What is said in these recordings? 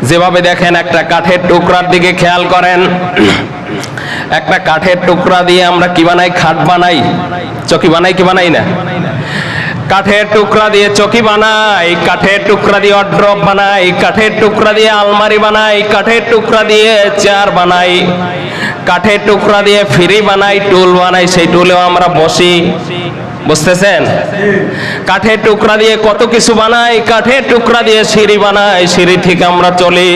যেভাবে দেখেন একটা কাঠের টুকরার দিকে খেয়াল করেন, একটা কাঠের টুকরা দিয়ে আমরা কি বানাই? খাট বানাই, চকি বানাই, কি বানাই না? কাঠের টুকরা দিয়ে চকি বানাই, কাঠের টুকরা দিয়ে ওয়ার্ড্রপ বানাই, কাঠের টুকরা দিয়ে আলমারি বানাই, কাঠের টুকরা দিয়ে চেয়ার বানাই, কাঠের টুকরা দিয়ে ফ্রি বানাই, টুল বানাই, সেই টুলেও আমরা বসি। বুঝতেছেন? কাঠের টুকরা দিয়ে কত কিছু বানাই, কাঠের টুকরা দিয়ে সিঁড়ি বানাই, সিঁড়ি ঠিক আমরা চলি।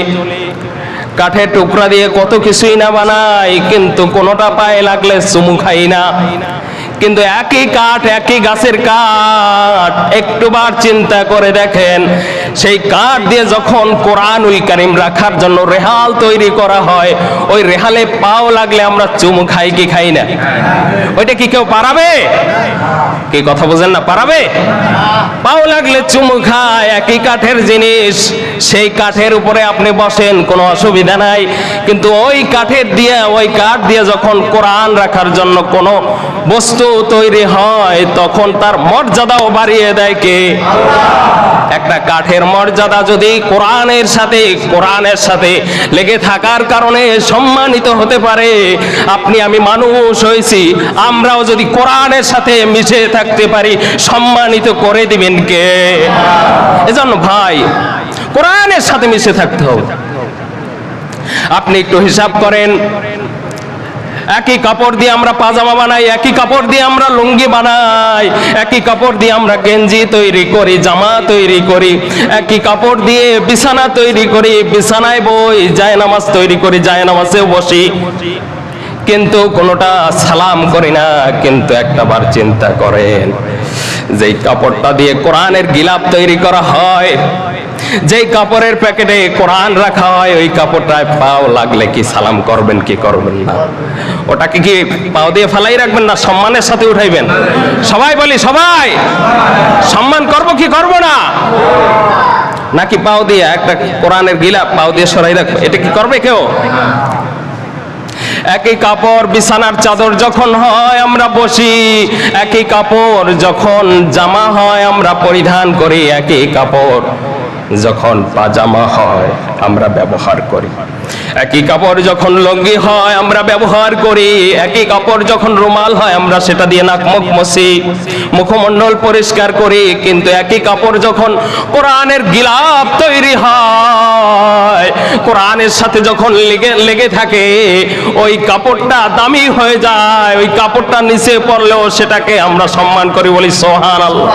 কাঠের টুকরা দিয়ে কত কিছুই না বানাই, কিন্তু কোনোটা পায়ে লাগলে চুমু খাই না। কিন্তু একই কাঠ, একই গাছের কাঠ, একটুবার চিন্তা করে দেখেন, সেই কাঠ দিয়ে যখন কোরআনুল কারীম রাখার জন্য রেহাল তৈরি করা হয়, ওই রেহালে পাও লাগলে আমরা চুমু খাই কি খাই না? ওইটা কি কেউ পারাবে? কি কথা বোঝেন না? পারাবে? পাও লাগলে চুমু খায়, একই কাঠের জিনিস, সেই কাঠের উপরে আপনি বসেন, কোনো অসুবিধা নাই। কিন্তু ওই কাঠের দিয়ে, ওই কাঠ দিয়ে যখন কোরআন রাখার জন্য কোনো বস্তু তৈরি হয়, তখন তার মর্যাদাও বাড়িয়ে দেয় কে? একটা কাঠের মর্যাদা যদি কোরআনের সাথে লেগে থাকার কারণে সম্মানিত হতে পারে, আপনি আমি মানুষ হয়েছি, আমরাও যদি কোরআনের সাথে মিশে থাকতে পারি, সম্মানিত করে দিবেন কে? এজন্য ভাই, কোরআনের সাথে মিশে থাকতে হবে। আপনি একটু হিসাব করেন, একই কাপড় দিয়ে আমরা পাজামা বানাই, একই কাপড় দিয়ে আমরা লুঙ্গি বানাই, একই কাপড় দিয়ে আমরা গেঞ্জি তৈরি করি, জামা তৈরি করি, একই কাপড় দিয়ে বিছানা তৈরি করি, বিছানায় বই, জায়নামাজ তৈরি করি, জায়নামাজেও বসি, কিন্তু কোনোটা সালাম করি না। কিন্তু একটাবার চিন্তা করেন, যেই কাপড়টা দিয়ে কোরআনের গিলাফ তৈরি করা হয়, যেই কাপড়ের প্যাকেটে কোরআন রাখা হয়, ওই কাপড়টায় পাও লাগলে কি সালাম করবেন কি করবেন না? ওটাকে কি পাও দিয়ে ফেলাই রাখবেন না সম্মানের সাথে উঠাইবেন? সবাই বলি, সবাই সম্মান করব কি করব না? নাকি পাও দিয়ে একটা কোরআনের গিলাফ পাও দিয়ে সরাই রাখবো? এটা কি করবে কেউ? একই কাপড় বিছানার চাদর যখন হয় আমরা বসি, একই কাপড় যখন জামা হয় আমরা পরিধান করি, একই কাপড় যখন পাজামা হয় আমরা ব্যবহার করি, একই কাপড় যখন লুঙ্গি হয় আমরা ব্যবহার করি, একই কাপড় যখন রুমাল হয় আমরা সেটা দিয়ে নাক মুখ মুছি, মুখমণ্ডল পরিষ্কার করি। কিন্তু একই কাপড় যখন কোরআনের গিলাফ তৈরি হয়, কোরআনের সাথে যখন লেগে থাকে, ওই কাপড়টা দামি হয়ে যায়, ওই কাপড়টা নিচে পড়লেও সেটাকে আমরা সম্মান করি, বলি সুবহানাল্লাহ।